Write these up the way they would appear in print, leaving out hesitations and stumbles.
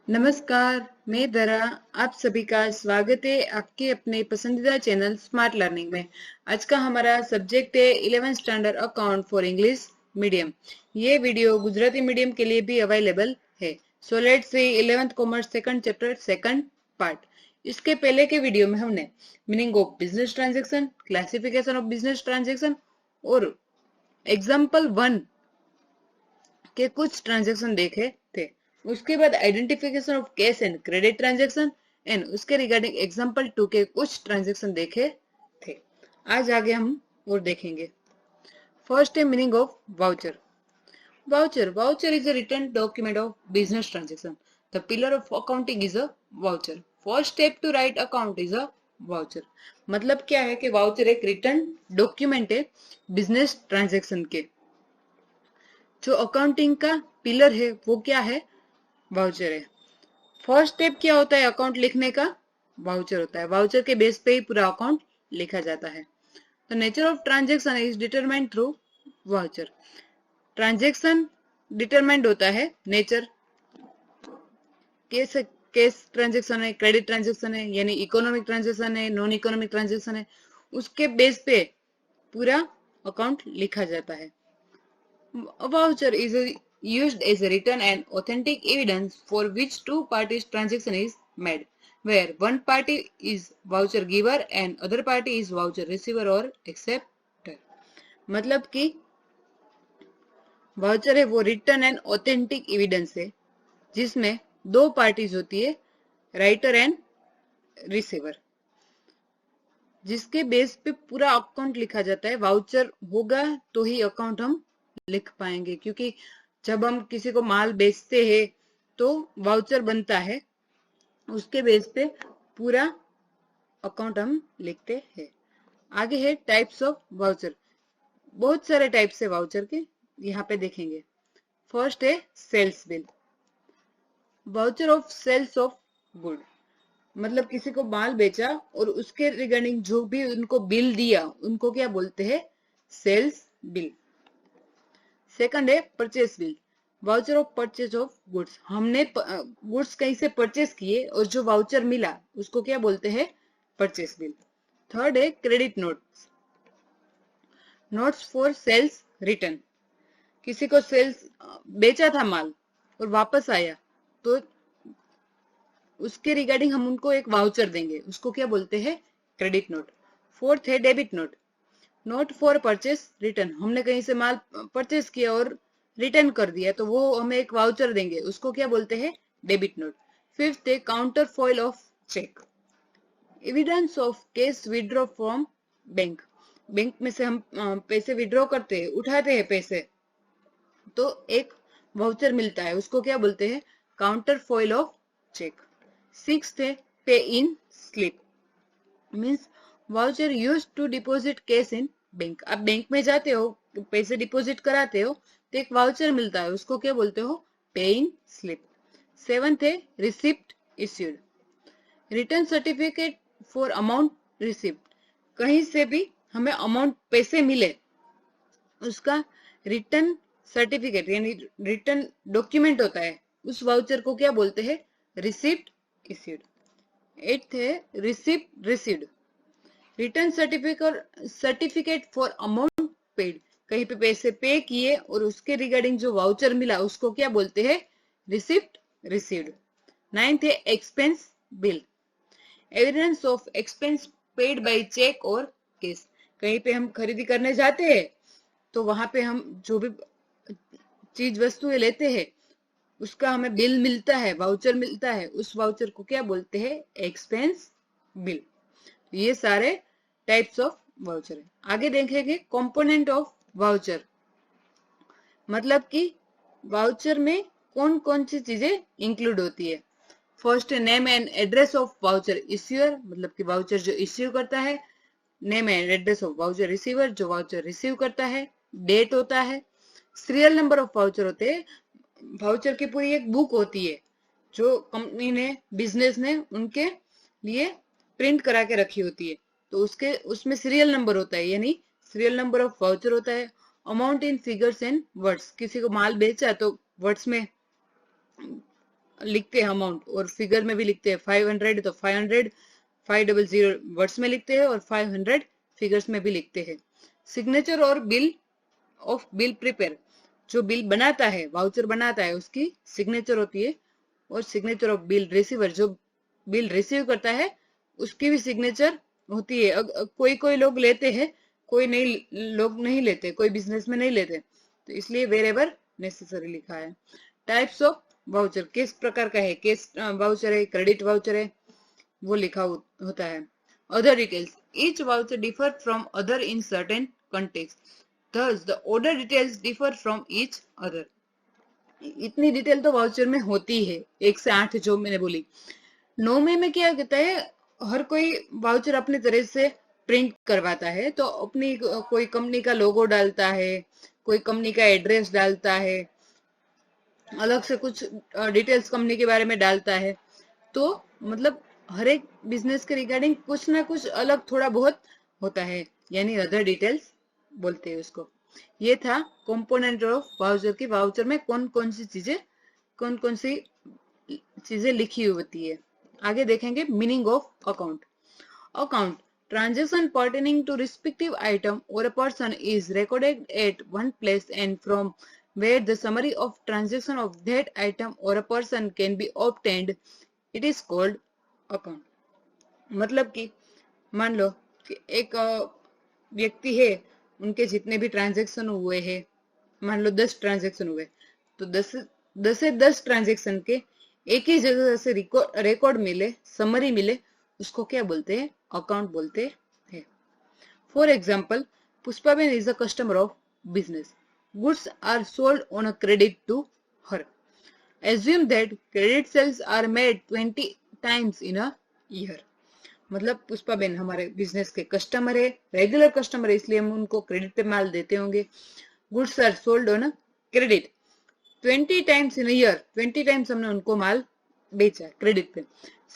नमस्कार, मैं दरा। आप सभी का स्वागत है आपके अपने पसंदीदा चैनल स्मार्ट लर्निंग में। आज का हमारा सब्जेक्ट है 11th standard account for English medium. ये वीडियो गुजराती मीडियम के लिए भी अवेलेबल है। So let's see 11th commerce second chapter second part. इसके पहले के वीडियो में हमने meaning of business transaction, classification of business transaction और एग्जाम्पल 1 के कुछ ट्रांजेक्शन देखे थे। उसके बाद identification of cash and credit transaction and उसके रिगार्डिंग एग्जांपल 2 के कुछ ट्रांजेक्शन देखे थे। आज आगे हम और देखेंगे। फर्स्ट है meaning of voucher. Voucher is a written document of business transaction. The pillar of accounting is a voucher. First step to write account is a voucher. मतलब क्या है कि वाउचर एक रिटर्न डॉक्यूमेंट है बिजनेस ट्रांजेक्शन के। जो accounting का pillar है वो क्या है? वाउचर है। फर्स्ट स्टेप क्या होता है अकाउंट लिखने का? वाउचर होता है। वाउचर के बेस पे ही पूरा अकाउंट लिखा जाता है। The nature of transaction is determined through voucher. Transaction determined होता है नेचर कैसे। केस ट्रांजेक्शन है, क्रेडिट ट्रांजेक्शन है, यानी इकोनॉमिक ट्रांजेक्शन है, नॉन इकोनॉमिक ट्रांजेक्शन है, उसके बेस पे पूरा अकाउंट लिखा जाता है। A voucher is used as a written and authentic evidence for which two parties transaction is made, where one party is voucher giver and other party is voucher receiver or acceptor. मतलब कि voucher है वो return and authentic evidence है जिसमें दो parties होती है, writer and receiver, जिसके बेस पे पूरा अकाउंट लिखा जाता है। वाउचर होगा तो ही अकाउंट हम लिख पाएंगे, क्योंकि जब हम किसी को माल बेचते हैं तो वाउचर बनता है, उसके बेस पे पूरा अकाउंट हम लिखते हैं। आगे है टाइप्स ऑफ वाउचर। बहुत सारे टाइप्स है वाउचर के, यहाँ पे देखेंगे। फर्स्ट है sales bill. Voucher of sales of good, मतलब किसी को माल बेचा और उसके रिगार्डिंग जो भी उनको बिल दिया उनको क्या बोलते हैं? Sales bill. सेकंड है purchase bill. Voucher of purchase of goods, हमने गुड्स कहीं से परचेस किए और जो वाउचर मिला उसको क्या बोलते हैं? Purchase bill. थर्ड है credit notes. Notes for sales return, किसी को सेल्स बेचा था माल और वापस आया तो उसके रिगार्डिंग हम उनको एक वाउचर देंगे, उसको क्या बोलते हैं? Credit note. फोर्थ है debit note. Note for purchase return, हमने कहीं से माल परचेस किया और रिटर्न कर दिया तो वो हमें एक वाउचर देंगे, उसको क्या बोलते हैं? Debit note. फिफ्थ है counter foil of cheque. Evidence of cash withdraw from bank, bank में से हम पैसे विड्रॉ करते हैं, उठाते हैं पैसे, तो एक वाउचर मिलता है, उसको क्या बोलते हैं? Counter foil of cheque. Sixth है pay in slip, means voucher use to deposit cash in bank. आप बैंक में जाते हो, पैसे डिपॉजिट कराते हो तो एक वाउचर मिलता है, उसको क्या बोलते हो? पे इन स्लिप। सेवंथ है receipt issued. Return certificate for amount receipt, कहीं से भी हमें अमाउंट पैसे मिले उसका रिटर्न सर्टिफिकेट यानी रिटर्न डॉक्यूमेंट होता है, उस वाउचर को क्या बोलते हैं? Receipt issued. एट्थ है receipt received. Return certificate for amount paid, कहीं पे पैसे पे किए और उसके रिगार्डिंग जो वाउचर मिला उसको क्या बोलते हैं? Receipt received. नाइन्थ है expense bill. Evidence of expense paid by cheque और कैश, कहीं पे हम खरीदी करने जाते हैं तो वहां पे हम जो भी चीज वस्तुएं लेते हैं उसका हमें बिल मिलता है, वाउचर मिलता है, उस वाउचर को क्या बोलते हैं? Expense bill. ये सारे टाइप्स ऑफ वाउचर है। आगे देखेंगे कंपोनेंट ऑफ वाउचर, मतलब कि वाउचर में कौन कौन सी चीजें इंक्लूड होती है। फर्स्ट है name and address of voucher issuer, मतलब कि वाउचर जो इश्यू करता है। Name and address of voucher receiver, जो वाउचर रिसीव करता है। डेट होता है। सीरियल नंबर ऑफ वाउचर होते हैं, वाउचर की पूरी एक बुक होती है जो कंपनी ने, बिजनेस ने उनके लिए प्रिंट करा के रखी होती है, तो उसके उसमें सीरियल नंबर होता है, यानी सीरियल नंबर ऑफ वाउचर होता है। Amount in figures and words, किसी को माल बेचा तो वर्ड्स में लिखते हैं अमाउंट और फिगर में भी लिखते हैं 500 तो 500, 500 वर्ड्स में लिखते हैं और 500 फिगर्स में भी लिखते हैं। सिग्नेचर और बिल ऑफ बिल प्रिपेयर, जो बिल बनाता है, वाउचर बनाता है, उसकी सिग्नेचर होती है। और सिग्नेचर ऑफ बिल रिसीवर, जो बिल रिसीव करता है उसकी भी सिग्नेचर होती है। कोई कोई लोग लेते हैं, कोई नहीं, लोग नहीं लेते, कोई बिजनेस में नहीं लेते, तो इसलिए वेरेवर नेसेसरी लिखा है। टाइप्स ऑफ वाउचर, किस प्रकार का है, कैश वाउचर है, क्रेडिट वाउचर है, वो लिखा होता है। Other details, each voucher differ from other in certain context, thus the order details differ from each other। इतनी डिटेल तो वाउचर में होती है, 1 से 8 जो मैंने बोली। 9 में क्या कहता है, हर कोई वाउचर अपनी तरह से प्रिंट करवाता है, तो अपनी कोई कंपनी का लोगो डालता है, कोई कंपनी का एड्रेस डालता है, अलग से कुछ डिटेल्स कंपनी के बारे में डालता है। तो मतलब हर एक बिजनेस के रिगार्डिंग कुछ ना कुछ अलग थोड़ा बहुत होता है, यानी अदर डिटेल्स बोलते हैं उसको। ये था कंपोनेंट ऑफ वाउचर की वाउचर में कौन कौन सी चीजें लिखी हुई होती है। आगे देखेंगे meaning of account. Account, transaction pertaining to respective item or a person is recorded at one place and from where the summary of transaction of that item or a person can be obtained, it is called account। मतलब कि मान लो कि एक व्यक्ति है, उनके जितने भी ट्रांजेक्शन हुए हैं, मान लो 10 ट्रांजेक्शन हुए, तो 10 ट्रांजेक्शन के एक ही जगह से रिकॉर्ड मिले, समरी मिले, उसको क्या बोलते हैं, अकाउंट बोलते हैं। For example, Pushpaben is a customer of business, goods are sold on a credit to her. Assume that credit sales are made 20 times in a year. मतलब पुष्पाबेन हमारे बिजनेस के कस्टमर है, रेगुलर कस्टमर है, इसलिए हम उनको क्रेडिट पे माल देते होंगे। Goods are sold on a credit 20 times in a year, 20 times हमने उनको माल बेचा क्रेडिट पे।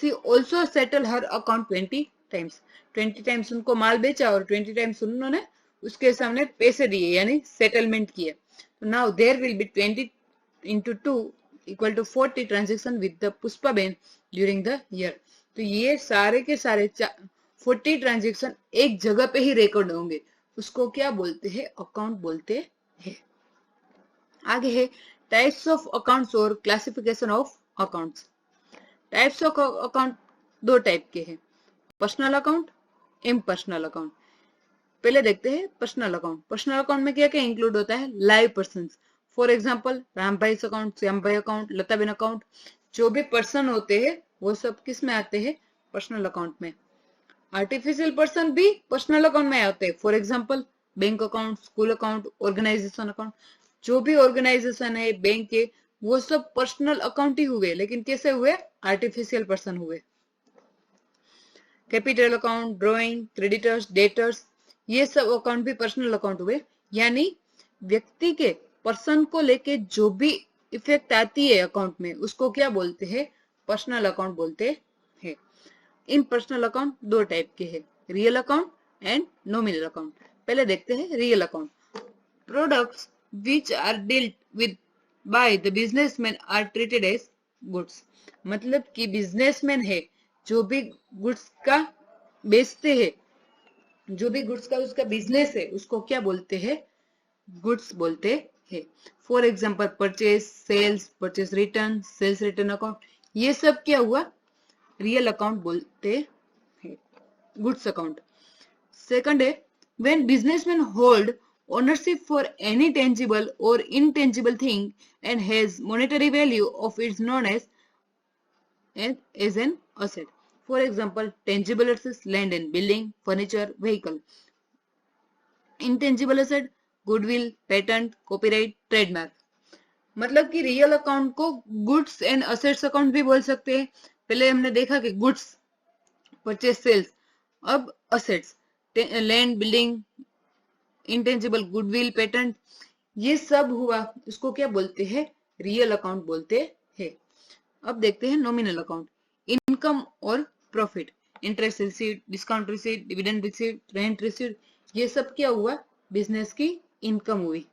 She also settle her account 20 times, 20 times उनको माल बेचा और 20 टाइम्स उन्होंने उसके सामने पैसे दिए, यानी सेटलमेंट किए। तो now there will be 20 into 2 equal to 40 transaction with the Pushpaben during the year. तो ये सारे के सारे 40 ट्रांजेक्शन एक जगह पे ही रिकॉर्ड होंगे, उसको क्या बोलते हैं, अकाउंट बोलते हैं। आगे है टाइप्स ऑफ अकाउंट्स और classification of accounts. Types of account 2 type के हैं, पर्सनल अकाउंट, इम्पर्सनल अकाउंट। पहले देखते हैं पर्सनल अकाउंट। पर्सनल अकाउंट में क्या क्या इंक्लूड होता है, live persons, for example Ram भाई अकाउंट, श्याम भाई अकाउंट, लताबेन अकाउंट, जो भी पर्सन होते हैं वो सब किस में आते हैं, पर्सनल अकाउंट में। आर्टिफिशियल पर्सन भी पर्सनल अकाउंट में आते हैं, for example bank account, school account, organisation account. जो भी ऑर्गेनाइजेशन है, बैंक है, वो सब पर्सनल अकाउंट ही हुए, लेकिन कैसे हुए, आर्टिफिशियल पर्सन हुए। Capital account, drawing, creditors, debtors, ये सब अकाउंट भी पर्सनल अकाउंट हुए, यानी व्यक्ति के पर्सन को लेके जो भी इफेक्ट आती है अकाउंट में, उसको क्या बोलते हैं, पर्सनल अकाउंट बोलते हैं। इन पर्सनल अकाउंट 2 टाइप के हैं, real account and nominal account. पहले देखते हैं real account. Products which are dealt with by the businessmen are treated as goods। मतलब कि बिजनेसमैन है, जो भी गुड्स का बेचते हैं, जो भी गुड्स का उसका बिजनेस है, उसको क्या बोलते हैं, गुड्स बोलते हैं। For example purchase, sales, purchase return, sales return account, ये सब क्या हुआ, रियल अकाउंट बोलते हैं, गुड्स अकाउंट। सेकंड है when businessmen hold ownership for any tangible or intangible thing and has monetary value of its known as an asset। For example, tangible assets, land and building, furniture, vehicle। intangible asset, goodwill, patent, copyright, trademark। मतलब कि real account को goods and assets account भी बोल सकते हैं। पहले हमने देखा कि गुड्स, परचेज, सेल्स, अब assets, land, building, intangible, goodwill, patent, ये सब हुआ, उसको क्या बोलते हैं, रियल अकाउंट बोलते हैं। अब देखते हैं नॉमिनल अकाउंट। इनकम और profit, interest received, discount received, dividend received, rent received, ये सब क्या हुआ, बिजनेस की इनकम हुई।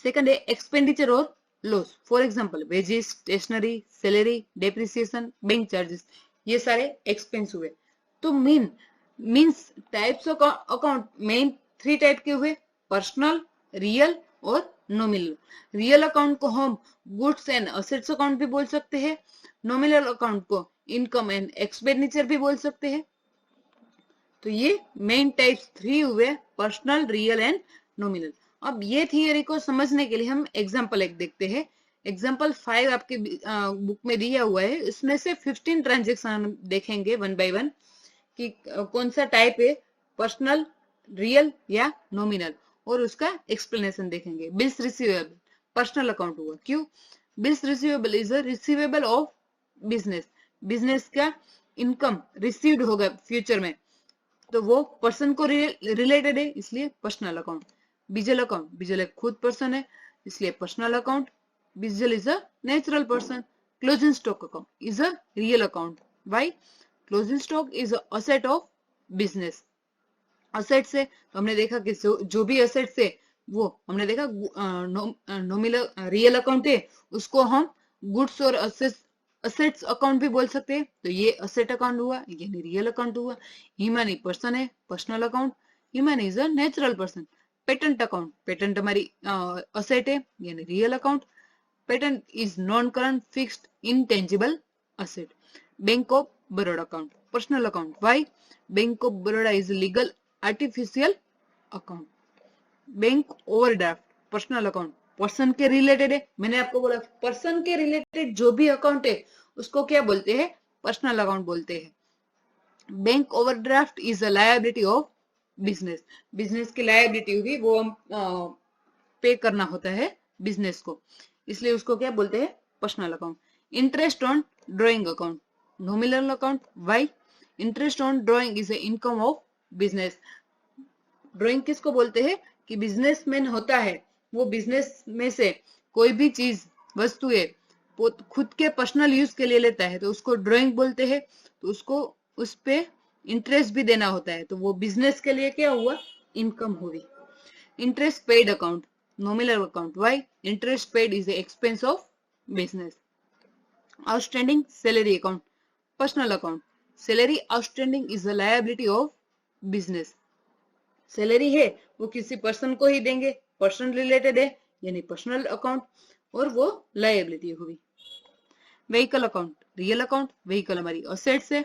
सेकंड है एक्सपेंडिचर और loss. For example wages, stationery, salary, depreciation, bank charges, ये सारे एक्सपेंस हुए। तो means types of account main 3 type के हुए, पर्सनल, रियल और नॉमिनल। रियल अकाउंट को हम गुड्स एंड असेट्स अकाउंट भी बोल सकते हैं, नॉमिनल अकाउंट को इनकम एंड एक्सपेंडिचर भी बोल सकते हैं। तो ये मेन टाइप्स 3 हुए, पर्सनल, रियल एंड नॉमिनल। अब ये थियरी को समझने के लिए हम एग्जांपल एक देखते हैं। एग्जांपल 5 आपके बुक में दिया हुआ है, इसमें से 15 ट्रांजेक्शन देखेंगे वन बाय वन कि कौन सा टाइप है, पर्सनल, रियल या नॉमिनल, और उसका एक्सप्लेनेशन देखेंगे। बिल्स रिसीवेबल पर्सनल अकाउंट हुआ, क्यों? Bills receivable is a receivable of business, business का इनकम रिसीव्ड होगा फ्यूचर में, तो वो पर्सन को रिलेटेड है, इसलिए personal account. Bijal account, Bijal एक खुद पर्सन है, इसलिए personal account. Bijal is a natural person. Closing stock account is a real account. Why? Closing stock is a asset of business. Assets है तो हमने देखा कि जो भी असेट्स है वो हमने देखा नॉमिनल रियल अकाउंट है, उसको हम गुड्स और असेट्स अकाउंट भी बोल सकते हैं। तो ये असेट अकाउंट हुआ, यानी रियल अकाउंट हुआ। ह्यूमन पर्सन है, personal account. Human is a natural person. Patent account, patent हमारी असेट है, यानी real account. Patent is non current fixed intangible asset. Bank of Baroda account, personal account. Why? Bank of Baroda is legal artificial account. Bank overdraft, personal account, person के related है। मैंने आपको बोला person के related जो भी अकाउंट है उसको क्या बोलते हैं? पर्सनल अकाउंट बोलते हैं। Bank overdraft is a liability of business, business की लायबिलिटी हुई, वो हम पे करना होता है बिजनेस को, इसलिए उसको क्या बोलते हैं? Personal account. Interest on drawing account, nominal account. Why? Interest on drawing is a income of business. Drawing किसको बोलते हैं? कि बिजनेसमैन होता है, वो बिजनेस में से कोई भी चीज, वस्तु है, वो खुद के पर्सनल यूज के लिए लेता है, तो उसको ड्रॉइंग बोलते हैं। तो उसको उस पे इंटरेस्ट भी देना होता है, तो वो बिजनेस के लिए क्या हुआ? इनकम हुई। Interest paid account, nominal account. Why? Interest paid is expense of business. Outstanding salary account, personal account. Salary outstanding is a liability of business. Salary है वो किसी पर्सन को ही देंगे, पर्सन रिलेटेड है, यानी पर्सनल अकाउंट, और वो लायबिलिटी हुई। Vehicle account, real account. Vehicle हमारी असेट्स है,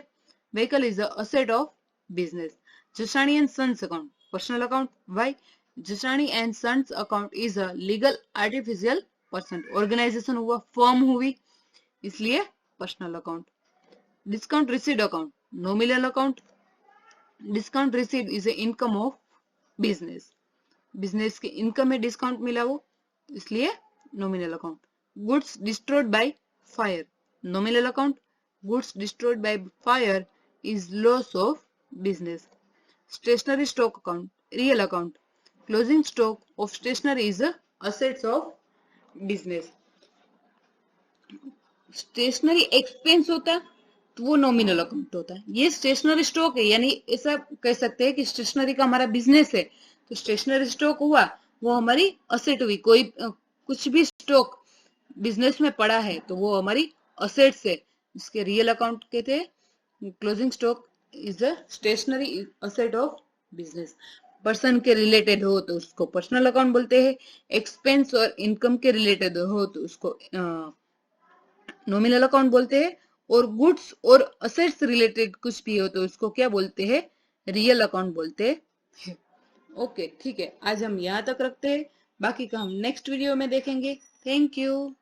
vehicle is a asset of business. Jasani and sons account, personal account. Why? Jasani and sons account is a legal artificial person, organisation हुआ, firm हुई, इसलिए personal account. Discount received account, nominal account. Discount received is a income of business, business के income में discount मिला वो, इसलिए nominal account. Goods destroyed by fire, nominal account. Goods destroyed by fire is loss of business. Stationery stock account, real account. Closing stock of stationery is assets of business. Stationery expense होता तो वो nominal account होता है। ये stationery stock है, यानी ऐसा कह सकते हैं कि स्टेशनरी का हमारा बिजनेस है, तो स्टेशनरी स्टॉक हुआ वो हमारी असेट हुई। कोई कुछ भी स्टॉक बिजनेस में पड़ा है तो वो हमारी असेट्स है, इसके रियल अकाउंट कहते हैं। Closing stock is a stationery asset of business. Person के रिलेटेड हो तो उसको पर्सनल अकाउंट बोलते हैं। एक्सपेंस और इनकम के रिलेटेड हो तो उसको नॉमिनल अकाउंट बोलते हैं। और गुड्स और असेट्स रिलेटेड कुछ भी हो तो उसको क्या बोलते हैं? रियल अकाउंट बोलते हैं। ओके, ठीक है, आज हम यहाँ तक रखते हैं, बाकी का हम नेक्स्ट वीडियो में देखेंगे। Thank you.